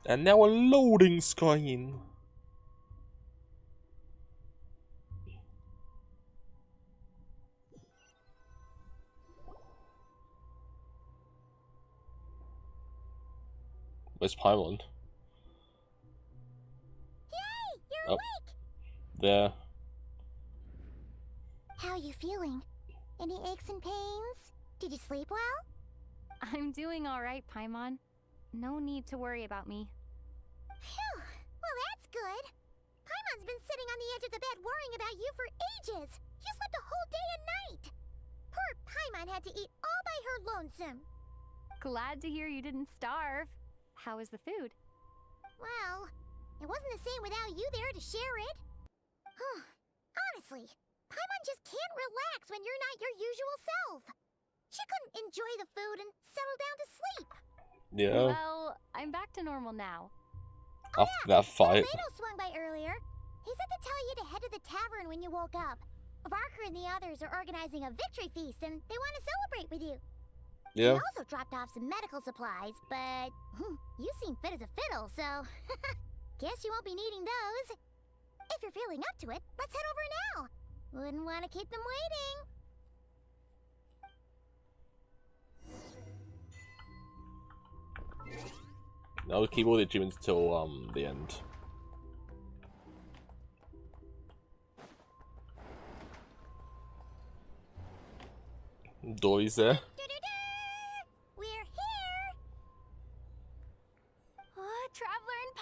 And now a loading screen. Where's Paimon? Yay! You're awake! There. How are you feeling? Any aches and pains? Did you sleep well? I'm doing alright, Paimon. No need to worry about me. Phew! Well, that's good. Paimon's been sitting on the edge of the bed worrying about you for ages. You slept a whole day and night. Poor Paimon had to eat all by her lonesome. Glad to hear you didn't starve. How is the food? Well, it wasn't the same without you there to share it. Honestly, Paimon just can't relax when you're not your usual self. She couldn't enjoy the food and settle down to sleep. Yeah. Well, I'm back to normal now. After that fight. Tomato swung by earlier. He said to tell you to head to the tavern when you woke up. Barker and the others are organizing a victory feast and they want to celebrate with you. Yeah. He also dropped off some medical supplies, but you seem fit as a fiddle, so guess you won't be needing those. If you're feeling up to it, let's head over now. Wouldn't want to keep them waiting. I'll keep all the achievements till the end. Dory's there. We're here. Traveler and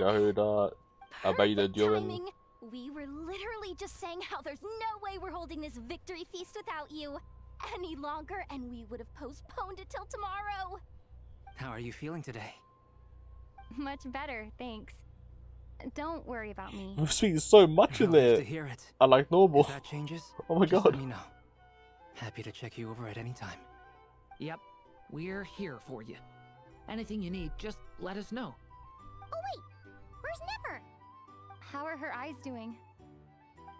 Paimon! Yahuda, Abaida, Durin. Timing. We were literally just saying how there's no way we're holding this victory feast without you any longer, and we would have postponed it till tomorrow. How are you feeling today? Much better, thanks. Don't worry about me. I'm speaking so much in Relieved there. to hear it. I like normal. If that changes, Oh my just god. let me know. Happy to check you over at any time. Yep, we're here for you. Anything you need, just let us know. Oh wait, where's Nefer? How are her eyes doing?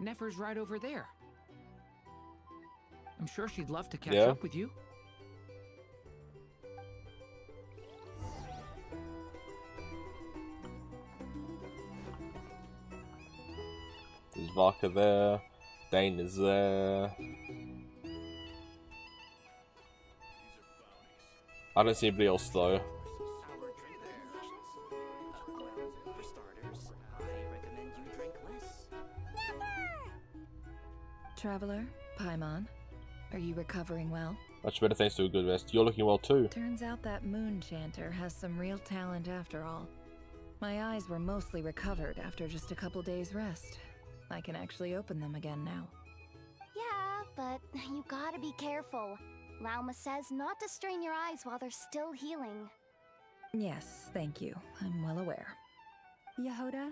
Nefer's right over there. I'm sure she'd love to catch Yeah. up with you. There's Varka there. Dane is there. I don't see anybody else though. Traveler, Paimon, are you recovering well? Much better thanks to a good rest. You're looking well too. Turns out that moon chanter has some real talent after all. My eyes were mostly recovered after just a couple days rest. I can actually open them again now. Yeah, but you gotta be careful. Lauma says not to strain your eyes while they're still healing. Yes, thank you. I'm well aware. Yehoda,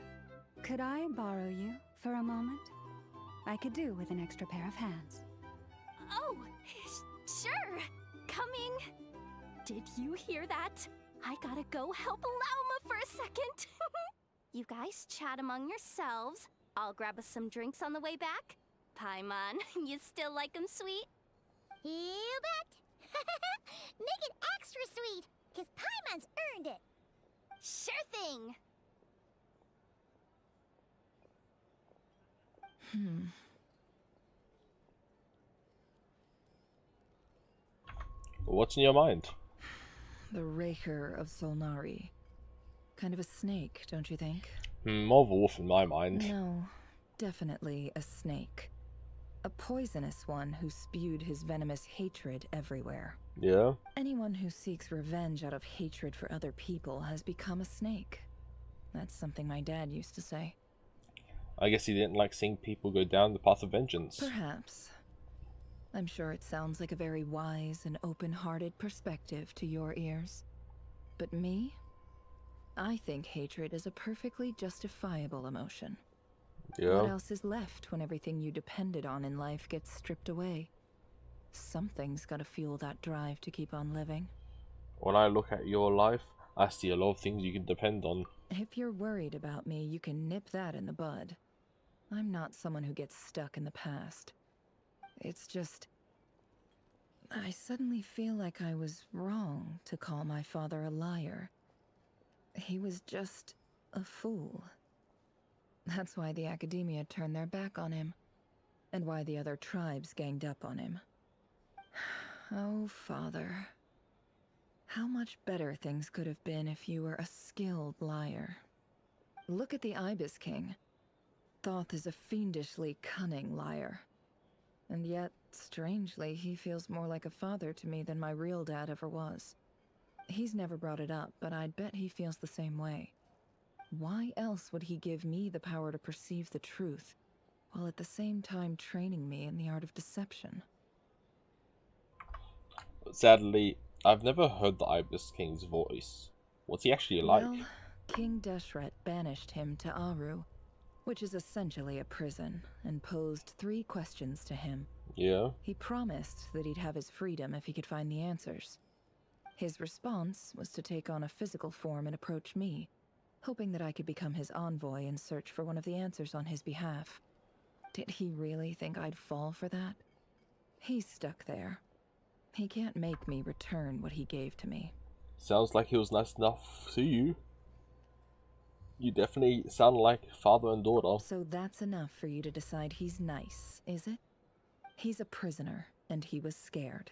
could I borrow you for a moment? I could do with an extra pair of hands. Oh, sure. Coming. Did you hear that? I gotta go help Lauma for a second. You guys chat among yourselves. I'll grab us some drinks on the way back. Paimon, you still like 'em sweet? You bet. Make it extra sweet, cause Paimon's earned it. Sure thing. What's in your mind? The Raker of Solnari. Kind of a snake, don't you think? More of a wolf in my mind. No, definitely a snake. A poisonous one who spewed his venomous hatred everywhere. Yeah. Anyone who seeks revenge out of hatred for other people has become a snake. That's something my dad used to say. I guess he didn't like seeing people go down the path of vengeance. Perhaps. I'm sure it sounds like a very wise and open-hearted perspective to your ears. But me? I think hatred is a perfectly justifiable emotion. Yeah. What else is left when everything you depended on in life gets stripped away? Something's gotta fuel that drive to keep on living. When I look at your life, I see a lot of things you can depend on. If you're worried about me, you can nip that in the bud. I'm not someone who gets stuck in the past. It's just... I suddenly feel like I was wrong to call my father a liar. He was just a fool. That's why the academia turned their back on him, and why the other tribes ganged up on him. Oh, Father. How much better things could have been if you were a skilled liar. Look at the Ibis King. Thoth is a fiendishly cunning liar. And yet, strangely, he feels more like a father to me than my real dad ever was. He's never brought it up, but I'd bet he feels the same way. Why else would he give me the power to perceive the truth, while at the same time training me in the art of deception? Sadly, I've never heard the Ibis King's voice. What's he actually like? Well, King Deshret banished him to Aru, which is essentially a prison, and posed 3 questions to him. Yeah? He promised that he'd have his freedom if he could find the answers. His response was to take on a physical form and approach me, hoping that I could become his envoy and search for one of the answers on his behalf. Did he really think I'd fall for that? He's stuck there. He can't make me return what he gave to me. Sounds like he was nice enough to you. You definitely sound like father and daughter. So that's enough for you to decide he's nice, is it? He's a prisoner, and he was scared.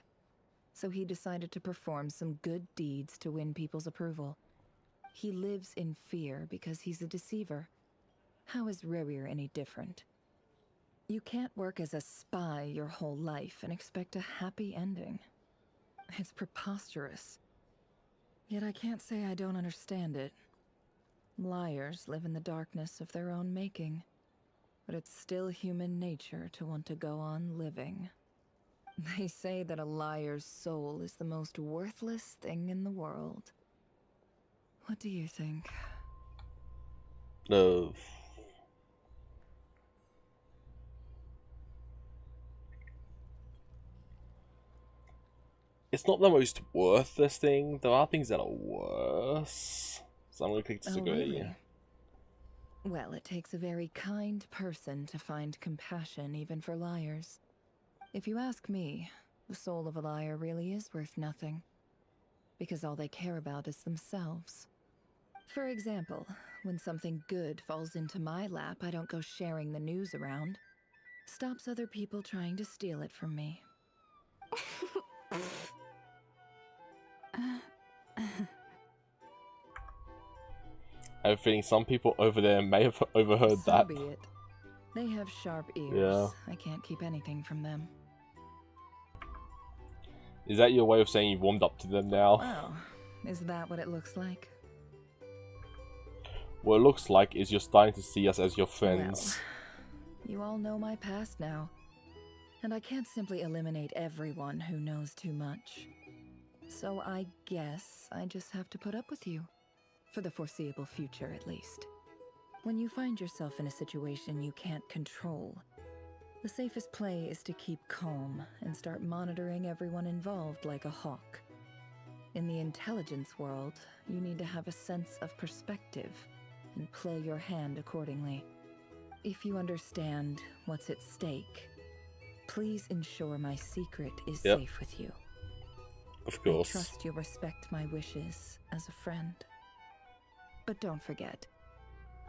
So he decided to perform some good deeds to win people's approval. He lives in fear because he's a deceiver. How is Rerir any different? You can't work as a spy your whole life and expect a happy ending. It's preposterous. Yet I can't say I don't understand it. Liars live in the darkness of their own making, but it's still human nature to want to go on living. They say that a liar's soul is the most worthless thing in the world. What do you think? It's not the most worthless thing. There are things that are worse. So I'm gonna click disagree. Oh, really? Well, it takes a very kind person to find compassion even for liars. If you ask me, the soul of a liar really is worth nothing. Because all they care about is themselves. For example, when something good falls into my lap, I don't go sharing the news around. Stops other people trying to steal it from me. I have a feeling some people over there may have overheard So that. be it. They have sharp ears. Yeah. I can't keep anything from them. Is that your way of saying you've warmed up to them now? Wow. Is that what it looks like? What it looks like is you're starting to see us as your friends. Well, you all know my past now. And I can't simply eliminate everyone who knows too much. So I guess I just have to put up with you. For the foreseeable future, at least. When you find yourself in a situation you can't control, the safest play is to keep calm and start monitoring everyone involved like a hawk. In the intelligence world, you need to have a sense of perspective and play your hand accordingly. If you understand what's at stake, please ensure my secret is safe with you. Of course. I trust you'll respect my wishes as a friend. But don't forget,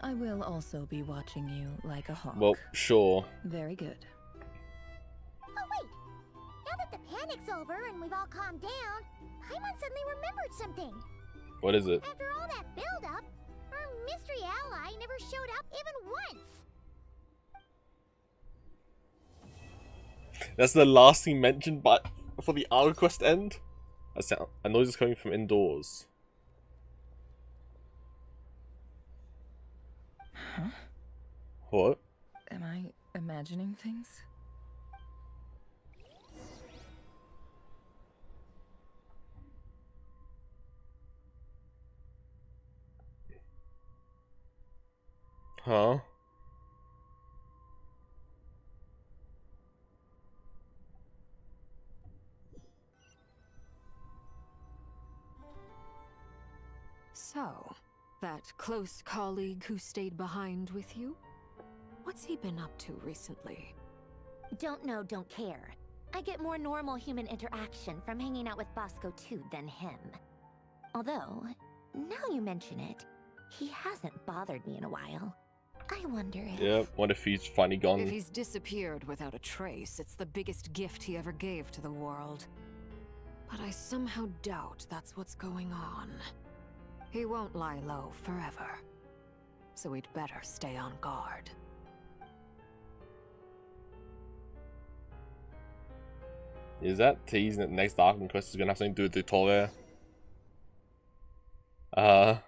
I will also be watching you like a hawk. Well, sure. Very good. Oh wait! Now that the panic's over and we've all calmed down, Paimon suddenly remembered something. What is it? After all that build-up, our mystery ally never showed up even once. That's the last thing mentioned but for the hour quest end? A noise is coming from indoors. Huh? What? Am I imagining things? Huh? So, that close colleague who stayed behind with you? What's he been up to recently? Don't know, don't care. I get more normal human interaction from hanging out with Bosco 2 than him. Although, Now you mention it, he hasn't bothered me in a while. I wonder if... Yeah, what if he's finally gone? If he's disappeared without a trace, it's the biggest gift he ever gave to the world. But I somehow doubt that's what's going on. He won't lie low forever. So we'd better stay on guard. Is that teasing that the next Darkling quest is gonna have something to do with Victoria? I'm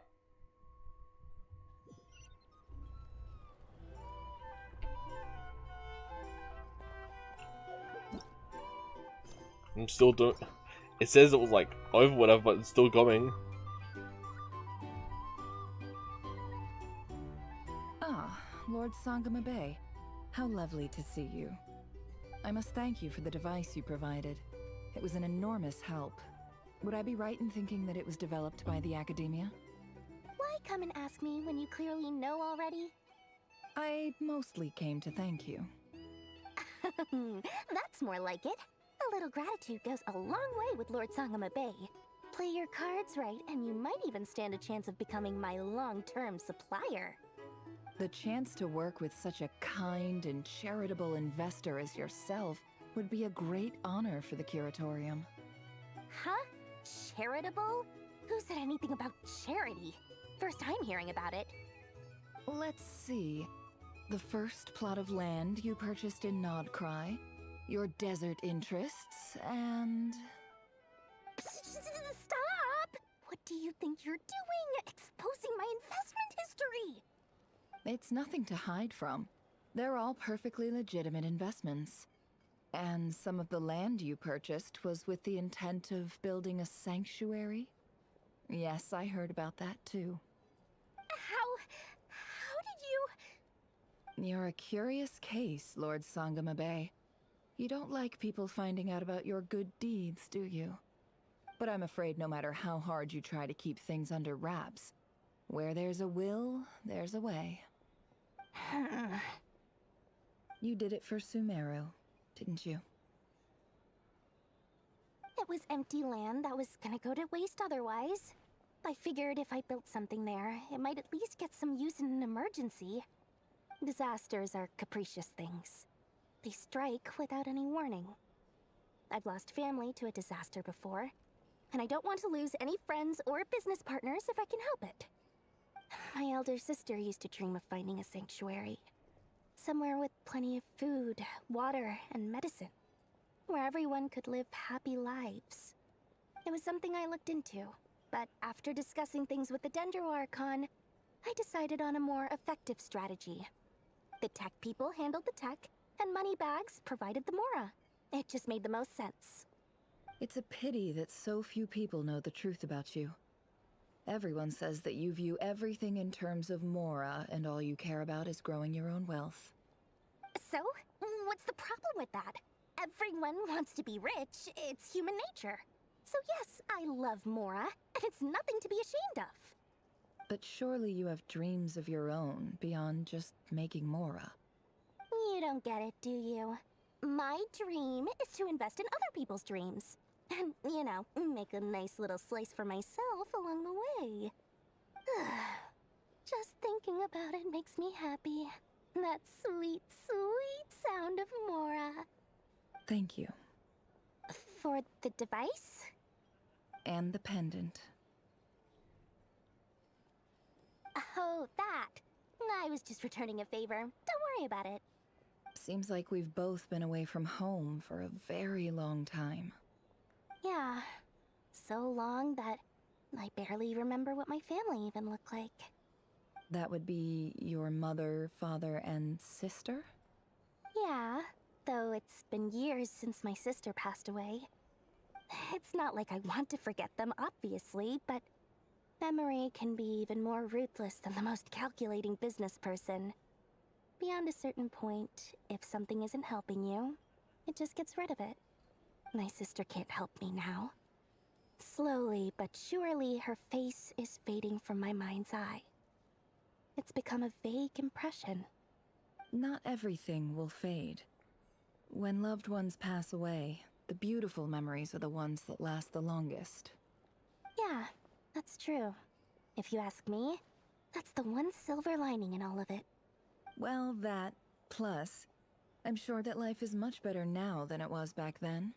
still doing. It says it was like over whatever, but it's still going. Ah, Lord Sangama Bay. How lovely to see you. I must thank you for the device you provided. It was an enormous help. Would I be right in thinking that it was developed by the Academia? Why come and ask me when you clearly know already? I mostly came to thank you. That's more like it. A little gratitude goes a long way with Lord Sangama Bay. Play your cards right, and you might even stand a chance of becoming my long-term supplier. The chance to work with such a kind and charitable investor as yourself would be a great honor for the Curatorium. Huh? Charitable? Who said anything about charity? First time hearing about it. Let's see. The first plot of land you purchased in Nod-Krai, your desert interests, and... Stop! What do you think you're doing? Exposing my investment history! It's nothing to hide from. They're all perfectly legitimate investments. And some of the land you purchased was with the intent of building a sanctuary? Yes, I heard about that too. How did you... You're a curious case, Lord Sangama Bay. You don't like people finding out about your good deeds, do you? But I'm afraid no matter how hard you try to keep things under wraps, where there's a will, there's a way. You did it for Sumeru, didn't you? It was empty land that was gonna go to waste otherwise. I figured if I built something there, it might at least get some use in an emergency. Disasters are capricious things. They strike without any warning. I've lost family to a disaster before, and I don't want to lose any friends or business partners if I can help it. My elder sister used to dream of finding a sanctuary. Somewhere with plenty of food, water, and medicine. Where everyone could live happy lives. It was something I looked into, but after discussing things with the Dendro Archon, I decided on a more effective strategy. The tech people handled the tech, and Moneybags provided the Mora. It just made the most sense. It's a pity that so few people know the truth about you. Everyone says that you view everything in terms of Mora, and all you care about is growing your own wealth. So, what's the problem with that? Everyone wants to be rich. It's human nature. So yes, I love Mora, and it's nothing to be ashamed of. But surely you have dreams of your own beyond just making Mora. You don't get it, do you? My dream is to invest in other people's dreams. And, you know, make a nice little slice for myself along the way. Just thinking about it makes me happy. That sweet, sweet sound of Mora. Thank you. For the device? And the pendant. Oh, that. I was just returning a favor. Don't worry about it. Seems like we've both been away from home for a very long time. Yeah. So long that I barely remember what my family even looked like. That would be your mother, father, and sister? Yeah, though it's been years since my sister passed away. It's not like I want to forget them, obviously, but memory can be even more ruthless than the most calculating business person. Beyond a certain point, if something isn't helping you, it just gets rid of it. My sister can't help me now. Slowly but surely, her face is fading from my mind's eye. It's become a vague impression. Not everything will fade. When loved ones pass away, the beautiful memories are the ones that last the longest. Yeah, that's true. if you ask me. That's the one silver lining in all of it. Well, that, plus, I'm sure that life is much better now than it was back then.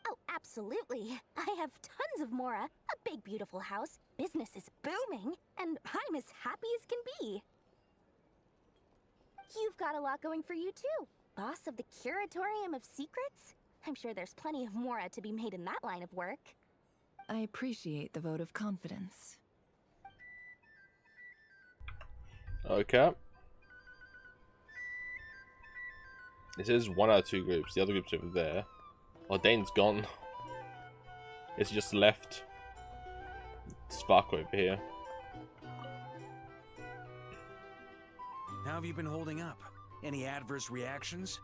Oh, absolutely. I have tons of Mora, a big beautiful house, business is booming, and I'm as happy as can be. You've got a lot going for you too. Boss of the Curatorium of Secrets? I'm sure there's plenty of Mora to be made in that line of work. I appreciate the vote of confidence. Okay. It says 1 out of 2 groups. The other group's over there. Oh, Dane's gone. It's just left Spark over here. How have you been holding up? Any adverse reactions?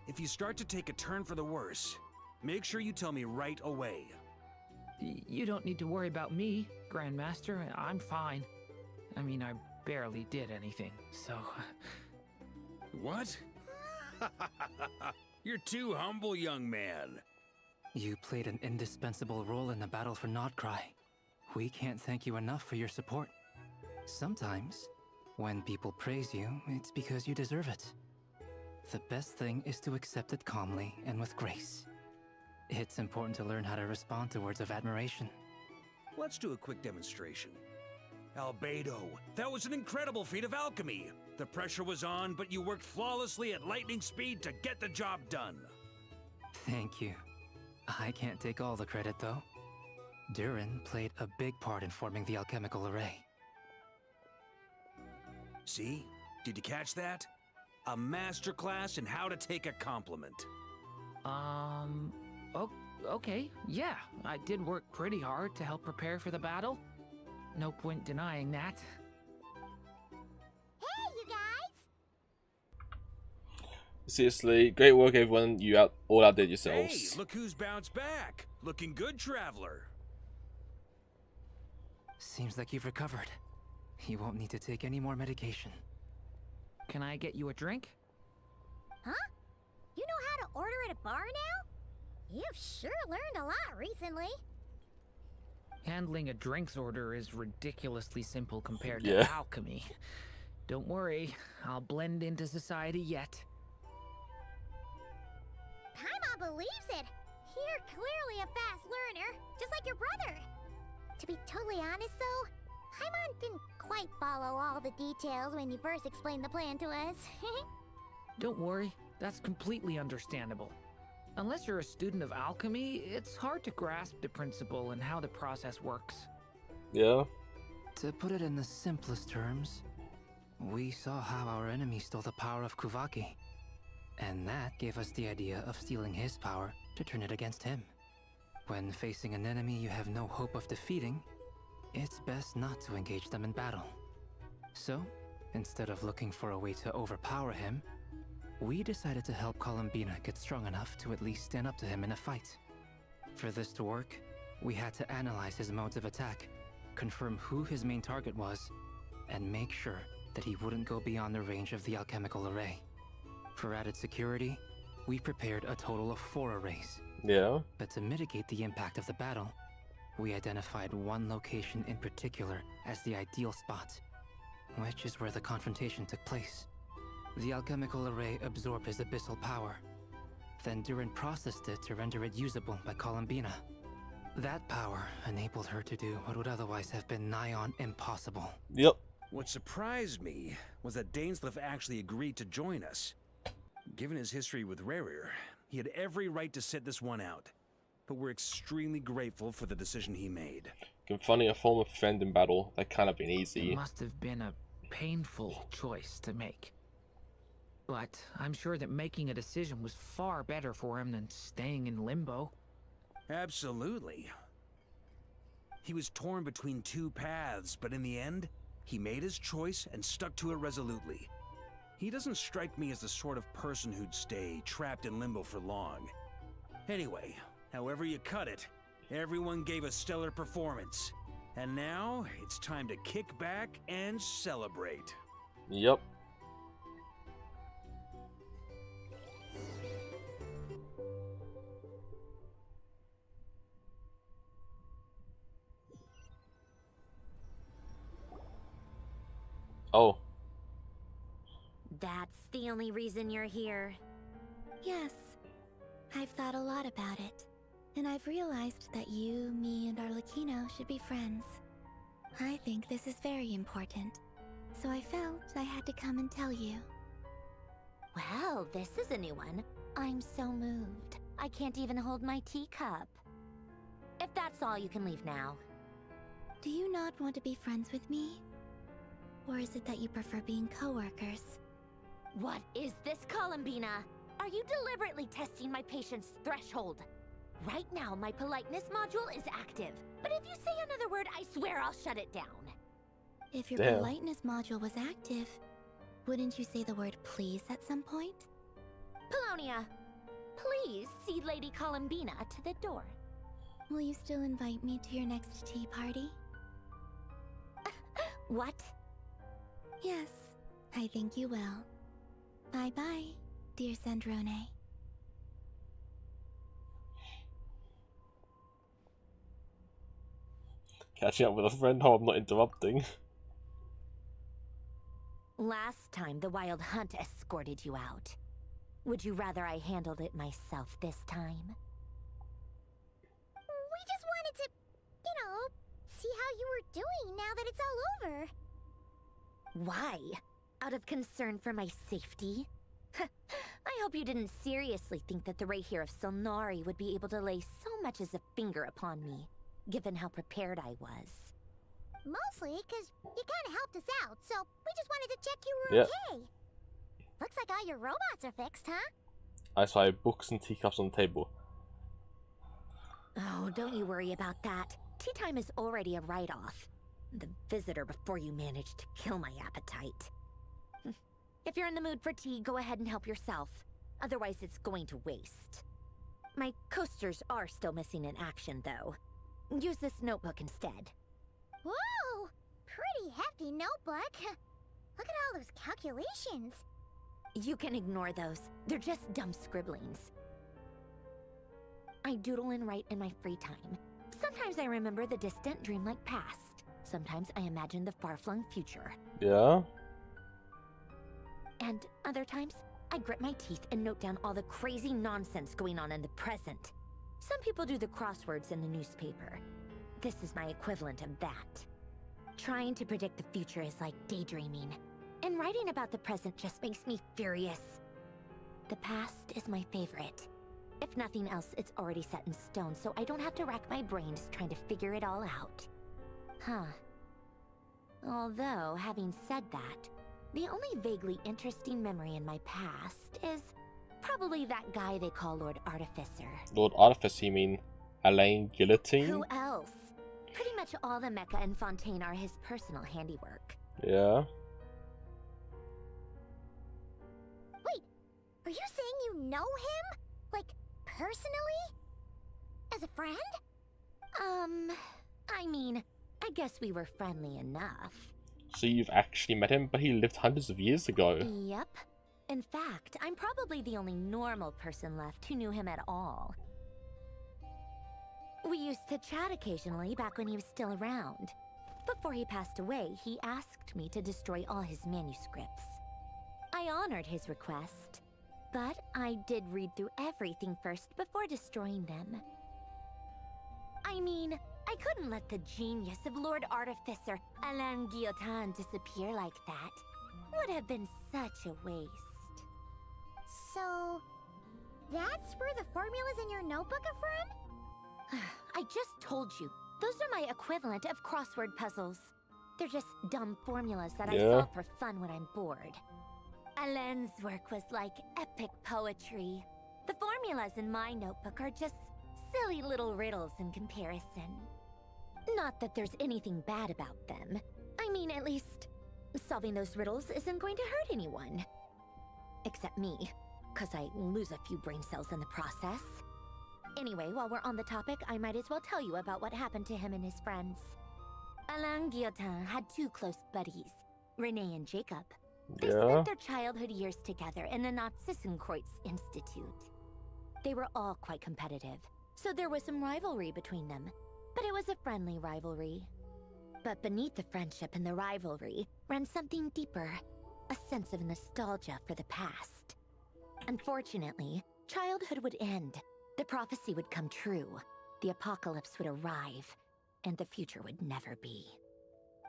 If you start to take a turn for the worse, make sure you tell me right away. You don't need to worry about me, Grandmaster. I'm fine. I mean, I barely did anything, so... What? You're too humble, young man. You played an indispensable role in the battle for Nod-Krai. We can't thank you enough for your support. Sometimes, when people praise you, it's because you deserve it. The best thing is to accept it calmly and with grace. It's important to learn how to respond to words of admiration. Let's do a quick demonstration. Albedo, that was an incredible feat of alchemy. The pressure was on, but you worked flawlessly at lightning speed to get the job done. Thank you. I can't take all the credit, though. Durin played a big part in forming the alchemical array. See? Did you catch that? A masterclass in how to take a compliment. Okay, yeah. I did work pretty hard to help prepare for the battle. No point denying that. Hey, you guys! Seriously, great work everyone. You all outdid yourselves. Hey, look who's bounced back. Looking good, traveler. Seems like you've recovered. You won't need to take any more medication. Can I get you a drink? Huh? You know how to order at a bar now? You've sure learned a lot recently. Handling a drinks order is ridiculously simple compared Yeah. to alchemy. Don't worry, I'll blend into society yet. Paimon believes it. You're clearly a fast learner, just like your brother. To be totally honest though, Paimon didn't quite follow all the details when you first explained the plan to us. Don't worry, that's completely understandable. Unless you're a student of alchemy, it's hard to grasp the principle and how the process works. Yeah. To put it in the simplest terms, we saw how our enemy stole the power of Kuvaki. And that gave us the idea of stealing his power to turn it against him. When facing an enemy you have no hope of defeating, it's best not to engage them in battle. So, instead of looking for a way to overpower him, we decided to help Columbina get strong enough to at least stand up to him in a fight. For this to work, we had to analyze his modes of attack, confirm who his main target was, and make sure that he wouldn't go beyond the range of the alchemical array. For added security, we prepared a total of 4 arrays. Yeah. But to mitigate the impact of the battle, we identified one location in particular as the ideal spot, which is where the confrontation took place. The alchemical array absorbed his abyssal power. Then Durin processed it to render it usable by Columbina. That power enabled her to do what would otherwise have been nigh on impossible. Yep. What surprised me was that Dainsleif actually agreed to join us. Given his history with Rerir, he had every right to sit this one out. But we're extremely grateful for the decision he made. Confronting a former friend in battle, that can't have been It easy. must have been a painful choice to make. But I'm sure that making a decision was far better for him than staying in limbo. Absolutely. He was torn between 2 paths, but in the end, he made his choice and stuck to it resolutely. He doesn't strike me as the sort of person who'd stay trapped in limbo for long. Anyway, however you cut it, everyone gave a stellar performance. And now, it's time to kick back and celebrate. Yep. Oh. That's the only reason you're here? Yes. I've thought a lot about it. And I've realized that you, me, and Arlecchino should be friends. I think this is very important. So I felt I had to come and tell you. Well, this is a new one. I'm so moved. I can't even hold my teacup. If that's all, you can leave now. Do you not want to be friends with me? Or is it that you prefer being co-workers? What is this, Columbina? Are you deliberately testing my patience threshold? Right now, my politeness module is active. But if you say another word, I swear I'll shut it down. If your politeness module was active, wouldn't you say the word please at some point? Polonia, please see Lady Columbina to the door. Will you still invite me to your next tea party? What? Yes, I think you will. Bye-bye, dear Sandrone. Catching up with a friend. Oh, I'm not interrupting. Last time, the Wild Hunt escorted you out. Would you rather I handled it myself this time? We just wanted to, see how you were doing now that it's all over. Why? Out of concern for my safety? I hope you didn't seriously think that the Rayhir of Solnari would be able to lay so much as a finger upon me, given how prepared I was. Mostly because you kind of helped us out, so we just wanted to check you were okay. Looks like all your robots are fixed, huh? I saw books and teacups on the table. Oh, don't you worry about that. Tea time is already a write-off. The visitor before you managed to kill my appetite. If you're in the mood for tea, go ahead and help yourself. Otherwise, it's going to waste. My coasters are still missing in action, though. Use this notebook instead. Whoa! Pretty hefty notebook. Look at all those calculations. You can ignore those. They're just dumb scribblings. I doodle and write in my free time. Sometimes I remember the distant dreamlike past. Sometimes I imagine the far-flung future. Yeah? And other times, I grit my teeth and note down all the crazy nonsense going on in the present. Some people do the crosswords in the newspaper. This is my equivalent of that. Trying to predict the future is like daydreaming. And writing about the present just makes me furious. The past is my favorite. If nothing else, it's already set in stone, so I don't have to rack my brains trying to figure it all out. Huh. Although, having said that, the only vaguely interesting memory in my past is probably that guy they call Lord Artificer. Lord Artificer, you mean Alain Guillotine? Who else? Pretty much all the mecha and Fontaine are his personal handiwork. Yeah. Wait, are you saying you know him? Like, personally? As a friend? I mean, I guess we were friendly enough. So you've actually met him, but he lived hundreds of years ago. Yep. In fact, I'm probably the only normal person left who knew him at all. We used to chat occasionally back when he was still around. Before he passed away, he asked me to destroy all his manuscripts. I honored his request, but I did read through everything first before destroying them. I mean, I couldn't let the genius of Lord Artificer Alain Guillotin disappear like that. Would have been such a waste. So, that's where the formulas in your notebook are from? I just told you. Those are my equivalent of crossword puzzles. They're just dumb formulas that I solve for fun when I'm bored. Alain's work was like epic poetry. The formulas in my notebook are just silly little riddles in comparison. Not that there's anything bad about them. I mean, at least, solving those riddles isn't going to hurt anyone. Except me, because I lose a few brain cells in the process. Anyway, while we're on the topic, I might as well tell you about what happened to him and his friends. Alain Guillotin had two close buddies, Renee and Jacob. They spent their childhood years together in the Narzissenkreuz Institute. They were all quite competitive, so there was some rivalry between them. But it was a friendly rivalry. But beneath the friendship and the rivalry ran something deeper, a sense of nostalgia for the past. Unfortunately, childhood would end, the prophecy would come true, the apocalypse would arrive, and the future would never be.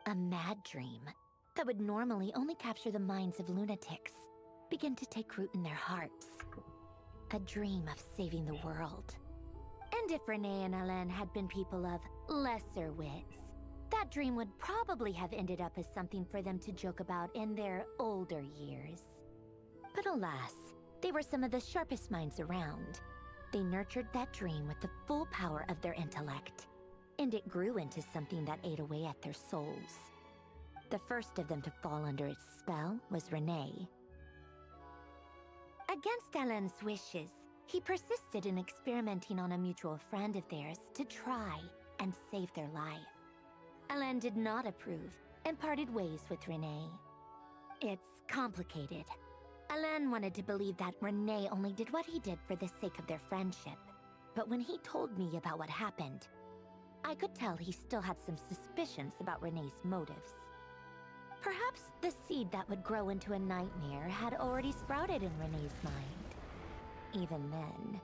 A mad dream that would normally only capture the minds of lunatics began to take root in their hearts. A dream of saving the world. And if Renee and Alain had been people of lesser wits, that dream would probably have ended up as something for them to joke about in their older years. But alas, they were some of the sharpest minds around. They nurtured that dream with the full power of their intellect, and it grew into something that ate away at their souls. The first of them to fall under its spell was Renee. Against Alain's wishes, he persisted in experimenting on a mutual friend of theirs to try and save their life. Alain did not approve and parted ways with Renee. It's complicated. Alain wanted to believe that Renee only did what he did for the sake of their friendship. But when he told me about what happened, I could tell he still had some suspicions about Renee's motives. Perhaps the seed that would grow into a nightmare had already sprouted in Renee's mind. Even then,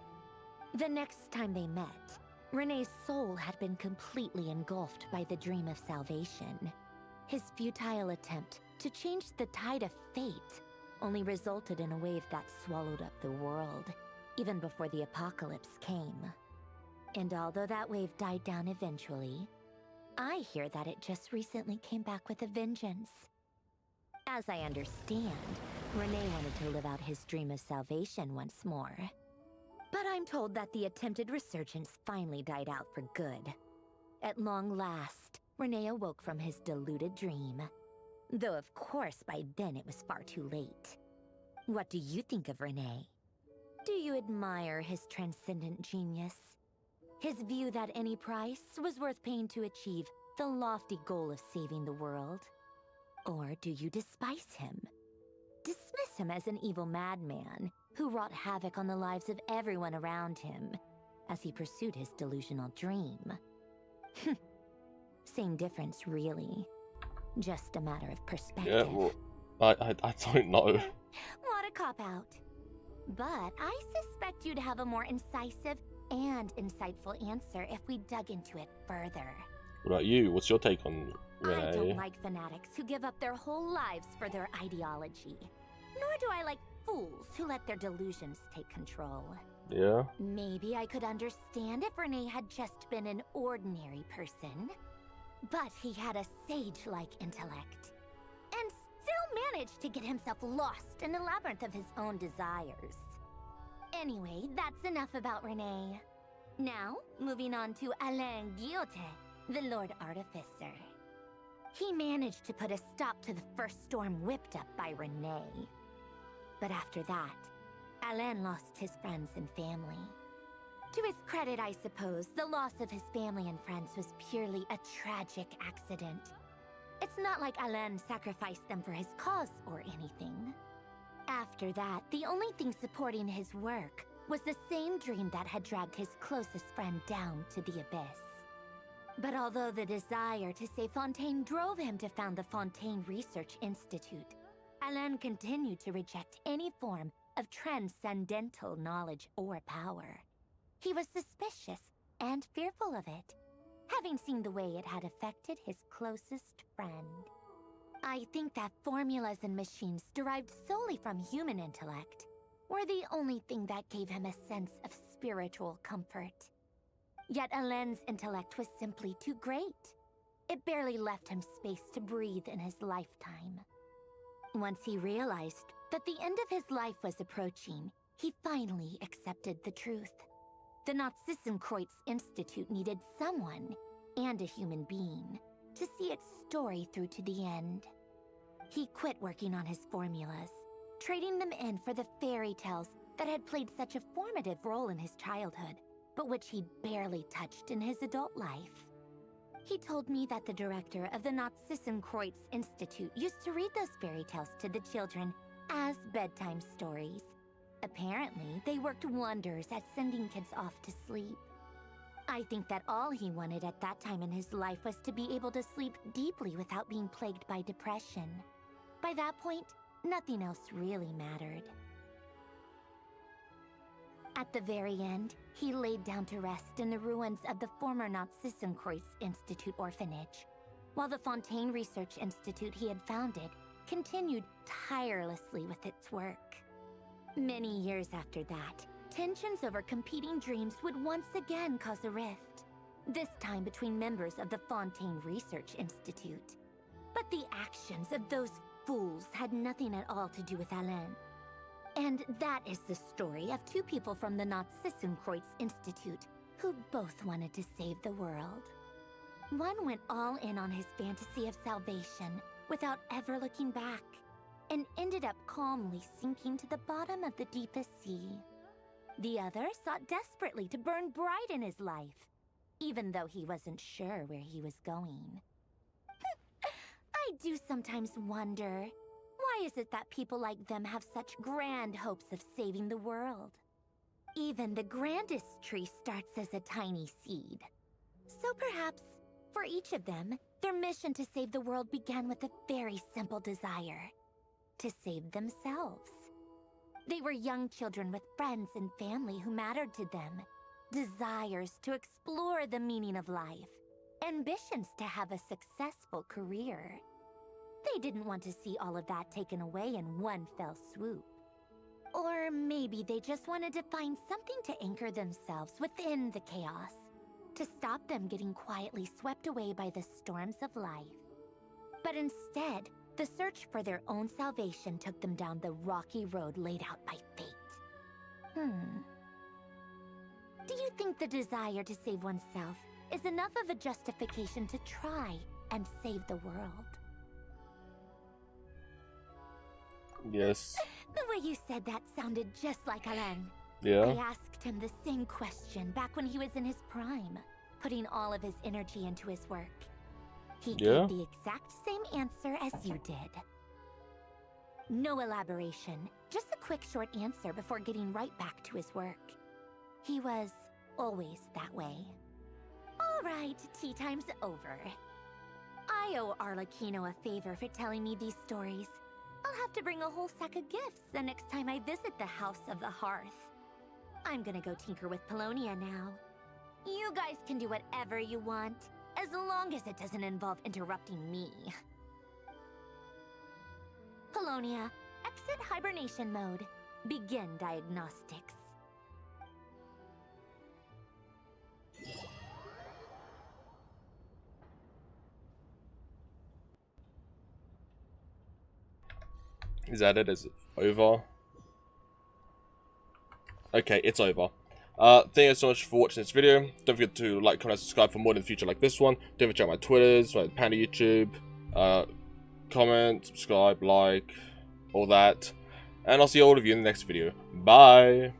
the next time they met, Renee's soul had been completely engulfed by the dream of salvation. His futile attempt to change the tide of fate only resulted in a wave that swallowed up the world, even before the apocalypse came. And although that wave died down eventually, I hear that it just recently came back with a vengeance. As I understand, Renee wanted to live out his dream of salvation once more. But I'm told that the attempted resurgence finally died out for good. At long last, Renee awoke from his deluded dream. Though of course by then it was far too late. What do you think of Renee? Do you admire his transcendent genius? His view that any price was worth paying to achieve the lofty goal of saving the world? Or do you despise him? Dismiss him as an evil madman who wrought havoc on the lives of everyone around him as he pursued his delusional dream? Same difference, really. Just a matter of perspective. Yeah, well, I don't know. What a cop-out. But I suspect you'd have a more incisive and insightful answer if we dug into it further. What about you? What's your take on Renee? I don't like fanatics who give up their whole lives for their ideology. Nor do I like fools who let their delusions take control. Yeah? Maybe I could understand if Renee had just been an ordinary person. But he had a sage-like intellect. And still managed to get himself lost in the labyrinth of his own desires. Anyway, that's enough about Renee. Now, moving on to Alain Guillotin, the Lord Artificer. He managed to put a stop to the first storm whipped up by Renee. But after that, Alain lost his friends and family. To his credit, I suppose, the loss of his family and friends was purely a tragic accident. It's not like Alain sacrificed them for his cause or anything. After that, the only thing supporting his work was the same dream that had dragged his closest friend down to the abyss. But although the desire to save Fontaine drove him to found the Fontaine Research Institute, Alain continued to reject any form of transcendental knowledge or power. He was suspicious and fearful of it, having seen the way it had affected his closest friend. I think that formulas and machines derived solely from human intellect were the only thing that gave him a sense of spiritual comfort. Yet Alain's intellect was simply too great. It barely left him space to breathe in his lifetime. Once he realized that the end of his life was approaching, he finally accepted the truth. The Nod-Krai Institute needed someone, and a human being, to see its story through to the end. He quit working on his formulas, trading them in for the fairy tales that had played such a formative role in his childhood, but which he'd barely touched in his adult life. He told me that the director of the Nod-Krai Institute used to read those fairy tales to the children as bedtime stories. Apparently, they worked wonders at sending kids off to sleep. I think that all he wanted at that time in his life was to be able to sleep deeply without being plagued by depression. By that point, nothing else really mattered. At the very end, he laid down to rest in the ruins of the former Nod-Krai Institute orphanage, while the Fontaine Research Institute he had founded continued tirelessly with its work. Many years after that, tensions over competing dreams would once again cause a rift, this time between members of the Fontaine Research Institute. But the actions of those fools had nothing at all to do with Alain. And that is the story of two people from the Nod-Krai Institute who both wanted to save the world. One went all in on his fantasy of salvation without ever looking back, and ended up calmly sinking to the bottom of the deepest sea. The other sought desperately to burn bright in his life, even though he wasn't sure where he was going. I do sometimes wonder, why is it that people like them have such grand hopes of saving the world? Even the grandest tree starts as a tiny seed. So perhaps, for each of them, their mission to save the world began with a very simple desire: to save themselves. They were young children with friends and family who mattered to them, desires to explore the meaning of life, ambitions to have a successful career. They didn't want to see all of that taken away in one fell swoop. Or maybe they just wanted to find something to anchor themselves within the chaos, to stop them getting quietly swept away by the storms of life. But instead, the search for their own salvation took them down the rocky road laid out by fate. Do you think the desire to save oneself is enough of a justification to try and save the world? Yes. The way you said that sounded just like Alain. Yeah. I asked him the same question back when he was in his prime, putting all of his energy into his work. He gave the exact same answer as you did. No elaboration, just a quick short answer before getting right back to his work. He was always that way. All right, tea time's over. I owe Arlecchino a favor for telling me these stories. I'll have to bring a whole sack of gifts the next time I visit the House of the Hearth. I'm gonna go tinker with Polonia now. You guys can do whatever you want, as long as it doesn't involve interrupting me. Polonia, exit hibernation mode. Begin diagnostics. Is that it? Is it over? Okay, it's over. Thank you so much for watching this video. Don't forget to like, comment, and subscribe for more in the future like this one. Don't forget to check my Twitters, my Panda YouTube. Comment, subscribe, like, all that. And I'll see all of you in the next video. Bye!